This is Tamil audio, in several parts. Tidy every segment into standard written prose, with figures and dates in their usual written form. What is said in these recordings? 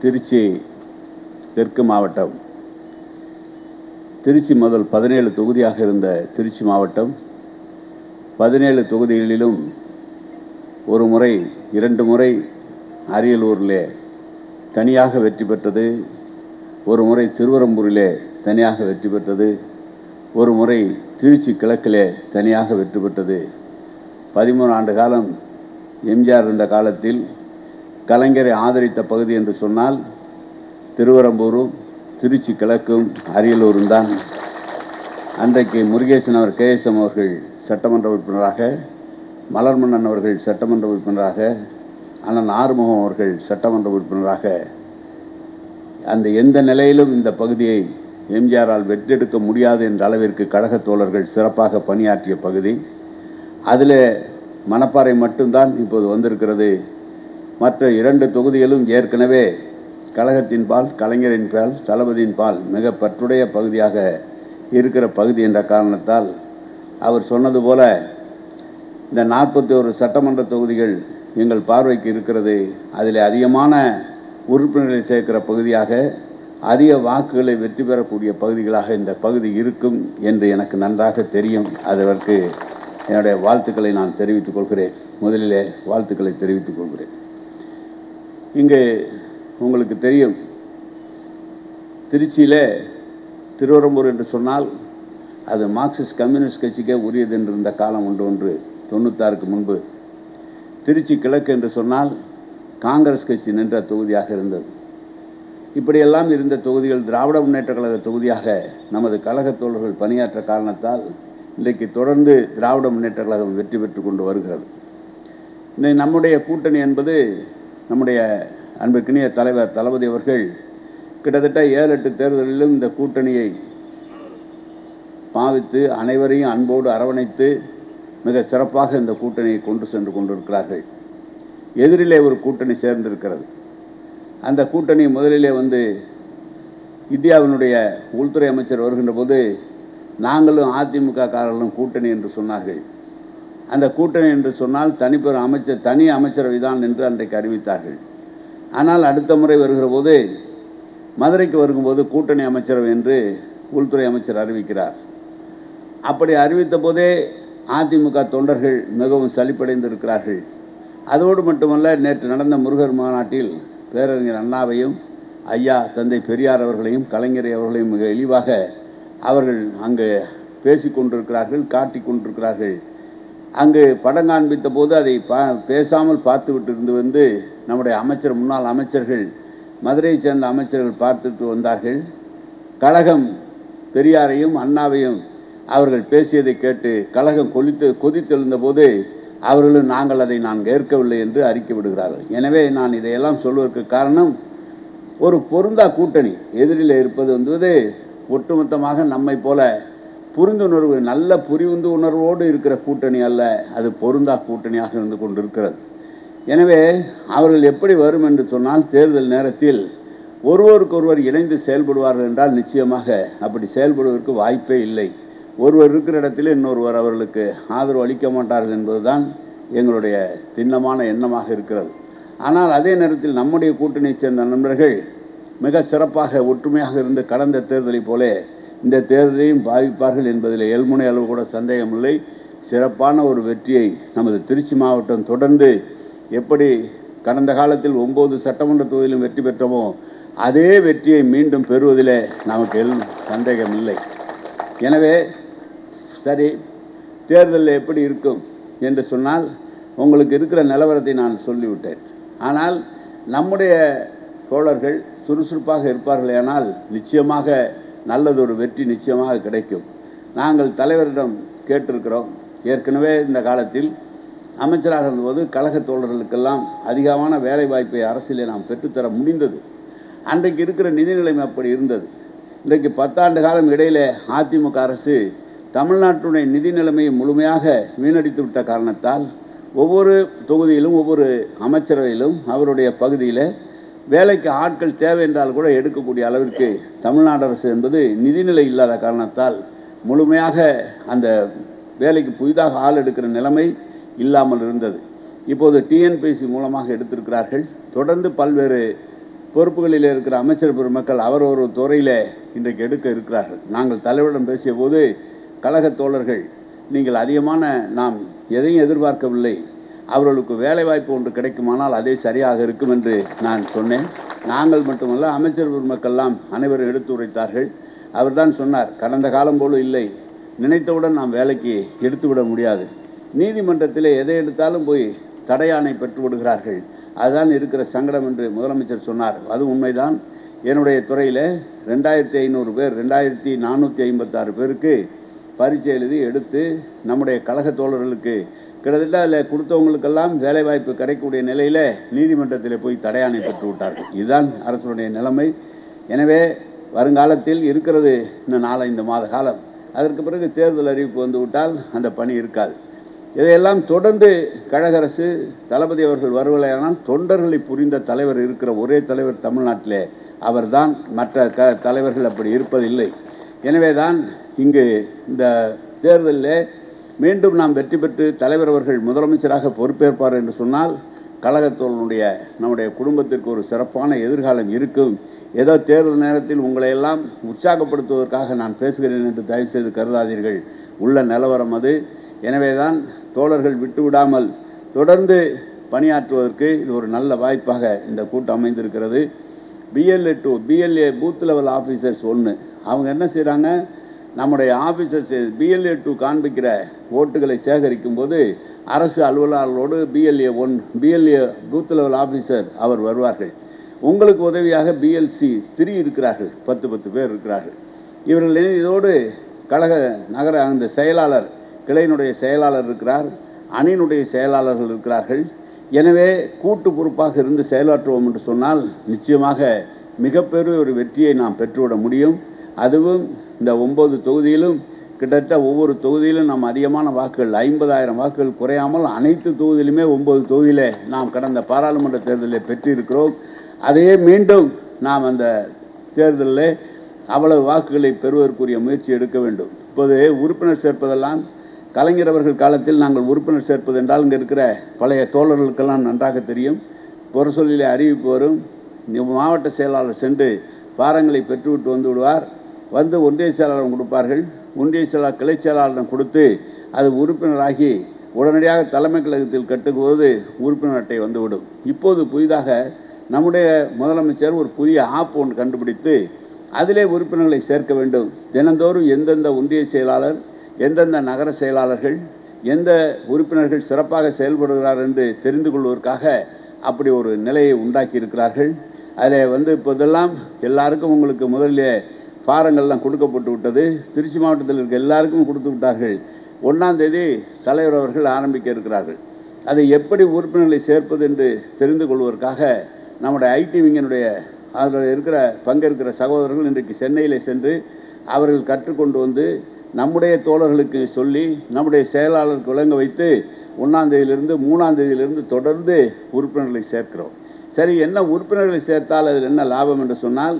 திருச்சி தெற்கு மாவட்டம். திருச்சி முதல் 17 தொகுதியாக இருந்த திருச்சி மாவட்டம் 17 தொகுதிகளிலும் ஒரு முறை 2 முறை அரியலூரிலே தனியாக வெற்றி பெற்றது, ஒரு முறை திருவரம்பூரிலே தனியாக வெற்றி பெற்றது, ஒரு முறை திருச்சி கிழக்கிலே தனியாக வெற்றி பெற்றது. 13 ஆண்டு காலம் எம்ஜிஆர் இருந்த காலத்தில் கலைஞரை ஆதரித்த பகுதி என்று சொன்னால் திருவரம்பூரும் திருச்சி கிழக்கும் அரியலூரும் தான். அன்றைக்கு முருகேசன் அவர் KSM அவர்கள் சட்டமன்ற உறுப்பினராக, மலர்மன்னன் அவர்கள் சட்டமன்ற உறுப்பினராக, அண்ணன் ஆறுமுகம் அவர்கள் சட்டமன்ற உறுப்பினராக, அந்த எந்த நிலையிலும் இந்த பகுதியை எம்ஜிஆரால் வெற்றெடுக்க முடியாது என்ற அளவிற்கு கழக தோழர்கள் சிறப்பாக பணியாற்றிய பகுதி. அதில் மணப்பாறை மட்டும்தான் இப்போது வந்திருக்கிறது. மற்ற 2 தொகுதிகளும் ஏற்கனவே கழகத்தின் பால், கலைஞரின் பால், தளபதியின் பால் மிக பற்றுடைய பகுதியாக இருக்கிற பகுதி என்ற காரணத்தால் அவர் சொன்னது போல இந்த 41 சட்டமன்ற தொகுதிகள் எங்கள் பார்வைக்கு இருக்கிறது. அதில் அதிகமான உறுப்பினர்களை சேர்க்கிற பகுதியாக, அதிக வாக்குகளை வெற்றி பெறக்கூடிய பகுதிகளாக இந்த பகுதி இருக்கும் என்று எனக்கு நன்றாக தெரியும். அதற்கு என்னுடைய வாழ்த்துக்களை நான் தெரிவித்துக் கொள்கிறேன். முதலிலே வாழ்த்துக்களை தெரிவித்துக் கொள்கிறேன். இங்கு உங்களுக்கு தெரியும், திருச்சியில் திருவரம்பூர் என்று சொன்னால் அது மார்க்சிஸ்ட் கம்யூனிஸ்ட் கட்சிக்கே உரியது என்று இருந்த காலம் ஒன்று 96க்கு முன்பு. திருச்சி கிழக்கு என்று சொன்னால் காங்கிரஸ் கட்சி நின்ற தொகுதியாக இருந்தது. இப்படியெல்லாம் இருந்த தொகுதிகள் திராவிட முன்னேற்ற கழக தொகுதியாக நமது கழக தோழர்கள் பணியாற்ற காரணத்தால் இன்றைக்கு தொடர்ந்து திராவிட முன்னேற்ற கழகம் வெற்றி பெற்று கொண்டு வருகிறது. இன்னைக்கு நம்முடைய கூட்டணி என்பது, நம்முடைய அன்பிற்கினிய தலைவர் தளபதி அவர்கள் கிட்டத்தட்ட 7-8 தேர்தலிலும் இந்த கூட்டணியை பாவித்து அனைவரையும் அன்போடு அரவணைத்து மிக சிறப்பாக இந்த கூட்டணியை கொண்டு சென்று கொண்டிருக்கிறார்கள். எதிரிலே ஒரு கூட்டணி சேர்ந்திருக்கிறது. அந்த கூட்டணி முதலிலே இந்தியாவினுடைய உள்துறை அமைச்சர் வருகின்ற போது நாங்களும் அதிமுக காரர்களும் கூட்டணி என்று சொன்னார்கள். அந்த கூட்டணி என்று சொன்னால் தனி அமைச்சரவை தான் என்று அன்றைக்கு அறிவித்தார்கள். ஆனால் அடுத்த முறை வருகிற போது, மதுரைக்கு வரும்போது கூட்டணி அமைச்சரவை என்று உள்துறை அமைச்சர் அறிவிக்கிறார். அப்படி அறிவித்த போதே அதிமுக தொண்டர்கள் மிகவும் சலிப்படைந்திருக்கிறார்கள். அதோடு மட்டுமல்ல, நேற்று நடந்த முருகர் மாநாட்டில் பேரறிஞர் அண்ணாவையும், ஐயா தந்தை பெரியார் அவர்களையும், கலைஞரை அவர்களையும் மிக இழிவாக அவர்கள் அங்கு பேசி கொண்டிருக்கிறார்கள், காட்டி கொண்டிருக்கிறார்கள். அங்கு படம் காண்பித்த போது அதை பேசாமல் பார்த்து விட்டு நம்முடைய முன்னாள் அமைச்சர்கள், மதுரையை சேர்ந்த அமைச்சர்கள் பார்த்துட்டு வந்தார்கள். கழகம் பெரியாரையும் அண்ணாவையும் அவர்கள் பேசியதை கேட்டு கழகம் கொதித்தெழுந்த போது அவர்களும் நாங்கள் அதை ஏற்கவில்லை என்று அறிக்கை விடுகிறார்கள். எனவே நான் இதையெல்லாம் சொல்வதற்கு காரணம், ஒரு பொருந்தா கூட்டணி எதிரில் இருப்பது ஒட்டுமொத்தமாக நம்மை போல புரிந்துணர்வு, நல்ல புரிந்து உணர்வோடு இருக்கிற கூட்டணி அல்ல, அது பொருந்தா கூட்டணியாக இருந்து கொண்டிருக்கிறது. எனவே அவர்கள் எப்படி வரும் என்று சொன்னால், தேர்தல் நேரத்தில் ஒருவருக்கொருவர் இணைந்து செயல்படுவார்கள் என்றால் நிச்சயமாக அப்படி செயல்படுவதற்கு வாய்ப்பே இல்லை. ஒருவர் இருக்கிற இடத்தில் இன்னொருவர் அவர்களுக்கு ஆதரவு அளிக்க மாட்டார்கள் என்பதுதான் எங்களுடைய திண்ணமான எண்ணமாக இருக்கிறது. ஆனால் அதே நேரத்தில் நம்முடைய கூட்டணியைச் சேர்ந்த நண்பர்கள் மிக சிறப்பாக ஒற்றுமையாக இருந்து கடந்த தேர்தலை போல இந்த தேர்தலையும் பாவிப்பார்கள் என்பதில் எல்முனை அளவு கூட சந்தேகமில்லை. சிறப்பான ஒரு வெற்றியை நமது திருச்சி மாவட்டம் தொடர்ந்து எப்படி கடந்த காலத்தில் 9 சட்டமன்ற தொகுதியிலும் வெற்றி பெற்றோமோ அதே வெற்றியை மீண்டும் பெறுவதில் நமக்கு சந்தேகமில்லை. எனவே சரி, தேர்தலில் எப்படி இருக்கும் என்று சொன்னால் உங்களுக்கு இருக்கிற நிலவரத்தை நான் சொல்லிவிட்டேன். ஆனால் நம்முடைய தோழர்கள் சுறுசுறுப்பாக இருப்பார்களேனால் நிச்சயமாக நல்லதொரு வெற்றி நிச்சயமாக கிடைக்கும். நாங்கள் தலைவரிடம் கேட்டிருக்கிறோம். ஏற்கனவே இந்த காலத்தில் அமைச்சராக இருந்தபோது கழக தோழர்களுக்கெல்லாம் அதிகமான வேலை வாய்ப்பை அரசியலை நாம் பெற்றுத்தர முடிந்தது. அன்றைக்கு இருக்கிற நிதி நிலைமை அப்படி இருந்தது. இன்றைக்கு 10 ஆண்டு காலம் இடையிலே அதிமுக அரசு தமிழ்நாட்டுடைய நிதி நிலைமையை முழுமையாக வீணடித்து விட்ட காரணத்தால் ஒவ்வொரு தொகுதியிலும் ஒவ்வொரு அமைச்சரவையிலும் அவருடைய பகுதியில் வேலைக்கு ஆட்கள் தேவை என்றால் கூட எடுக்கக்கூடிய அளவிற்கு தமிழ்நாடு அரசு என்பது நிதிநிலை இல்லாத காரணத்தால் முழுமையாக அந்த வேலைக்கு புதிதாக ஆள் எடுக்கிற நிலைமை இல்லாமல் இருந்தது. இப்போது டிஎன்பிஎஸ்சி மூலமாக எடுத்திருக்கிறார்கள். தொடர்ந்து பல்வேறு பொறுப்புகளில் இருக்கிற அமைச்சர் பெருமக்கள் அவர் ஒரு துறையில் இன்றைக்கு எடுக்க இருக்கிறார்கள். நாங்கள் தலைவரிடம் பேசிய போது கழக தோழர்கள், நீங்கள் அதிகமான நாம் எதையும் எதிர்பார்க்கவில்லை, அவர்களுக்கு வேலைவாய்ப்பு ஒன்று கிடைக்குமானால் அதே சரியாக இருக்கும் என்று நான் சொன்னேன். நாங்கள் மட்டுமல்ல, அமைச்சர் பெருமக்கள்லாம் அனைவரும் எடுத்து உரைத்தார்கள். அவர் தான் சொன்னார், கடந்த காலம் போல இல்லை, நினைத்தவுடன் நாம் வேலைக்கு எடுத்துவிட முடியாது, நீதிமன்றத்தில் எதை எடுத்தாலும் போய் தடையாணை பெற்று விடுகிறார்கள், அதுதான் இருக்கிற சங்கடம் என்று முதலமைச்சர் சொன்னார். அது உண்மைதான். என்னுடைய துறையில் 2500 பேர் 2456 பேருக்கு பரீட்சை எழுதி எடுத்து நம்முடைய கழக தோழர்களுக்கு கிட்டத்தட்ட அதில் கொடுத்தவங்களுக்கெல்லாம் வேலைவாய்ப்பு கிடைக்கக்கூடிய நிலையில் நீதிமன்றத்தில் போய் தடையாணை பெற்று விட்டார்கள். இதுதான் அரசுடைய நிலைமை. எனவே வருங்காலத்தில் இருக்கிறது இன்னும் 4-5 மாத காலம். அதற்கு பிறகு தேர்தல் அறிவிப்பு வந்து விட்டால் அந்த பணி இருக்காது. இதையெல்லாம் தொடர்ந்து கழக அரசு தளபதி அவர்கள் வருவதையானால் தொண்டர்களை புரிந்த தலைவர் இருக்கிற ஒரே தலைவர் தமிழ்நாட்டிலே அவர்தான். மற்ற தலைவர்கள் அப்படி இருப்பதில்லை. எனவே தான் இங்கு இந்த தேர்தலில் மீண்டும் நாம் வெற்றி பெற்று தலைவர் அவர்கள் முதலமைச்சராக பொறுப்பேற்பார் என்று சொன்னால் கழகத்தோழனுடைய நம்முடைய குடும்பத்திற்கு ஒரு சிறப்பான எதிர்காலம் இருக்கும். ஏதோ தேர்தல் நேரத்தில் உங்களை எல்லாம் உற்சாகப்படுத்துவதற்காக நான் பேசுகிறேன் என்று தயவுசெய்து கருதாதீர்கள். உள்ள நிலவரம் அது. எனவே தான் தோழர்கள் விட்டுவிடாமல் தொடர்ந்து பணியாற்றுவதற்கு இது ஒரு நல்ல வாய்ப்பாக இந்த கூட்டம் அமைந்திருக்கிறது. BLA பூத் லெவல் ஆஃபீஸர்ஸ் 1 அவங்க என்ன செய்கிறாங்க, நம்முடைய ஆஃபீஸர்ஸ் BLA 2 காண்பிக்கிற ஓட்டுகளை சேகரிக்கும் போது அரசு அலுவலர்களோடு BLA பூத் லெவல் ஆஃபீஸர் அவர் வருவார்கள். உங்களுக்கு உதவியாக BLC 3 இருக்கிறார்கள், 10 பேர் இருக்கிறார்கள். இவர்கள் இதோடு கழக நகர அந்த செயலாளர், கிளையினுடைய செயலாளர் இருக்கிறார், அணியினுடைய செயலாளர்கள் இருக்கிறார்கள். எனவே கூட்டு பொறுப்பாக இருந்து செயலாற்றுவோம் என்று சொன்னால் நிச்சயமாக மிகப்பெரிய ஒரு வெற்றியை நாம் பெற்றுவிட முடியும். அதுவும் இந்த 9 தொகுதியிலும் கிட்டத்தட்ட ஒவ்வொரு தொகுதியிலும் நாம் அதிகமான வாக்குகள் 50,000 வாக்குகள் குறையாமல் அனைத்து தொகுதியிலுமே 9 தொகுதியில் நாம் கடந்த பாராளுமன்ற தேர்தலில் பெற்றிருக்கிறோம். அதையே மீண்டும் நாம் அந்த தேர்தலில் அவ்வளவு வாக்குகளை பெறுவதற்குரிய முயற்சி எடுக்க வேண்டும். இப்போது உறுப்பினர் சேர்ப்பதெல்லாம் கலைஞர் அவர்கள் காலத்தில் நாங்கள் உறுப்பினர் சேர்ப்பது என்றால் இங்கே இருக்கிற பழைய தோழர்களுக்கெல்லாம் நன்றாக தெரியும். புறச்சொல்லிலே அறிவிப்பு வரும், மாவட்ட செயலாளர் சென்று பாரங்களை பெற்றுவிட்டு வந்து விடுவார். வந்து ஒன்றிய செயலாளர் கொடுப்பார்கள், ஒன்றிய செயலாளர் கிளை செயலாளரிடம் கொடுத்து அது உறுப்பினராகி உடனடியாக தலைமை கழகத்தில் கட்டும்போது உறுப்பினர் அட்டை வந்துவிடும். இப்போது புதிதாக நம்முடைய முதலமைச்சர் ஒரு புதிய ஆப் ஒன்று கண்டுபிடித்து அதிலே உறுப்பினர்களை சேர்க்க வேண்டும். தினந்தோறும் எந்தெந்த ஒன்றிய செயலாளர், எந்தெந்த நகர செயலாளர்கள், எந்த உறுப்பினர்கள் சிறப்பாக செயல்படுகிறார் என்று தெரிந்து கொள்வதற்காக அப்படி ஒரு நிலையை உண்டாக்கி இருக்கிறார்கள். அதில் இப்போதெல்லாம் எல்லாருக்கும் உங்களுக்கு முதலில் ஃபாரங்கள்லாம் கொடுக்கப்பட்டு விட்டது. திருச்சி மாவட்டத்தில் இருக்க எல்லாருக்கும் கொடுத்து விட்டார்கள். 1ஆம் தேதி தலைவர் அவர்கள் ஆரம்பிக்க இருக்கிறார்கள். அதை எப்படி உறுப்பினர்களை சேர்ப்பது என்று தெரிந்து கொள்வதற்காக நம்முடைய ஐடி விங்கினுடைய அதில் இருக்கிற பங்கேற்கிற சகோதரர்கள் இன்றைக்கு சென்னையில் சென்று அவர்கள் கற்றுக்கொண்டு வந்து நம்முடைய தோழர்களுக்கு சொல்லி நம்முடைய செயலாளருக்கு விளங்க வைத்து 1ஆம் தேதியிலிருந்து 3ஆம் தேதியிலிருந்து தொடர்ந்து உறுப்பினர்களை சேர்க்கிறோம். சரி, என்ன உறுப்பினர்களை சேர்த்தால் அதில் என்ன லாபம் என்று சொன்னால்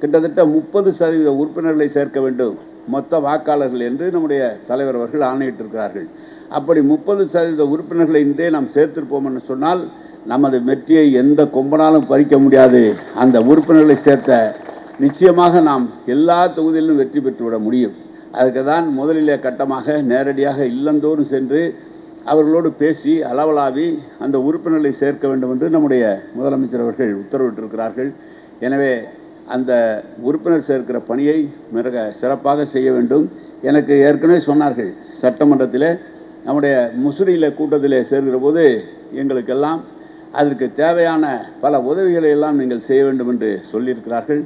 கிட்டத்தட்ட 30% உறுப்பினர்களை சேர்க்க வேண்டும் மொத்த வாக்காளர்கள் என்று நம்முடைய தலைவர் அவர்கள் ஆணையிட்டிருக்கிறார்கள். அப்படி 30% உறுப்பினர்களை இன்றே நாம் சேர்த்திருப்போம் என்று சொன்னால் நமது வெற்றியை எந்த கொம்பனாலும் பறிக்க முடியாது. அந்த உறுப்பினர்களை சேர்த்த நிச்சயமாக நாம் எல்லா தொகுதியிலும் வெற்றி பெற்றுவிட முடியும். அதுக்கு தான் முதலிலே கட்டமாக நேரடியாக இல்லந்தோறும் சென்று அவர்களோடு பேசி அளவலாவி அந்த உறுப்பினர்களை சேர்க்க வேண்டும் என்று நம்முடைய முதலமைச்சர் அவர்கள் உத்தரவிட்டிருக்கிறார்கள். எனவே அந்த உறுப்பினர் சேர்க்கிற பணியை மிக சிறப்பாக செய்ய வேண்டும். எனக்கு ஏற்கனவே சொன்னார்கள், சட்டமன்றத்தில் நம்முடைய முசிறியில் கூட்டத்தில் சேர்கிற போது எங்களுக்கெல்லாம் அதற்கு தேவையான பல உதவிகளை எல்லாம் நீங்கள் செய்ய வேண்டும் என்று சொல்லியிருக்கிறார்கள்.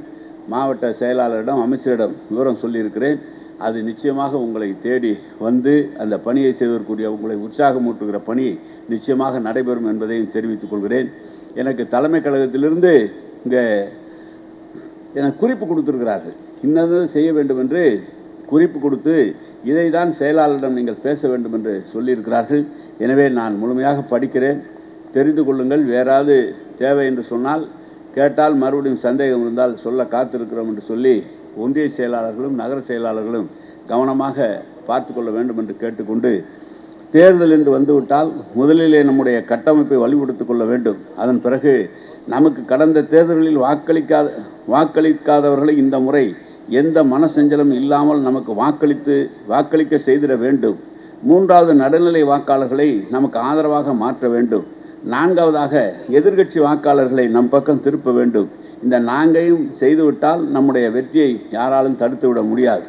மாவட்ட செயலாளரிடம், அமைச்சரிடம் விவரம் சொல்லியிருக்கிறேன். அது நிச்சயமாக உங்களை தேடி வந்து அந்த பணியை செய்வதற்குரிய உங்களை உற்சாகமூட்டுகிற பணி நிச்சயமாக நடைபெறும் என்பதையும் தெரிவித்துக் கொள்கிறேன். எனக்கு தலைமை கழகத்திலிருந்து இங்கே எனக்கு குறிப்பு கொடுத்துருக்கிறார்கள், இன்னது செய்ய வேண்டும் என்று குறிப்பு கொடுத்து இதை தான் செயலாளரிடம் நீங்கள் பேச வேண்டும் என்று சொல்லியிருக்கிறார்கள். எனவே நான் முழுமையாக படிக்கிறேன், தெரிந்து கொள்ளுங்கள். வேறாவது தேவை என்று சொன்னால் கேட்டால் மறுபடியும் சந்தேகம் இருந்தால் சொல்ல காத்திருக்கிறோம் என்று சொல்லி ஒன்றிய செயலாளர்களும் நகர செயலாளர்களும் கவனமாக பார்த்து கொள்ள வேண்டும் என்று கேட்டுக்கொண்டு, தேர்தல் என்று வந்துவிட்டால் முதலிலே நம்முடைய கட்டமைப்பை வலுப்படுத்திக் கொள்ள வேண்டும். அதன் பிறகு நமக்கு கடந்த தேர்தல்களில் வாக்களிக்காதவர்களை இந்த முறை எந்த மனசஞ்சலம் இல்லாமல் நமக்கு வாக்களிக்க செய்திட வேண்டும். 3வது நடுநிலை வாக்காளர்களை நமக்கு ஆதரவாக மாற்ற வேண்டும். 4வதாக எதிர்க்கட்சி வாக்காளர்களை நம் பக்கம் திருப்ப வேண்டும். இந்த 4ஐயும் செய்துவிட்டால் நம்முடைய வெற்றியை யாராலும் தடுத்துவிட முடியாது.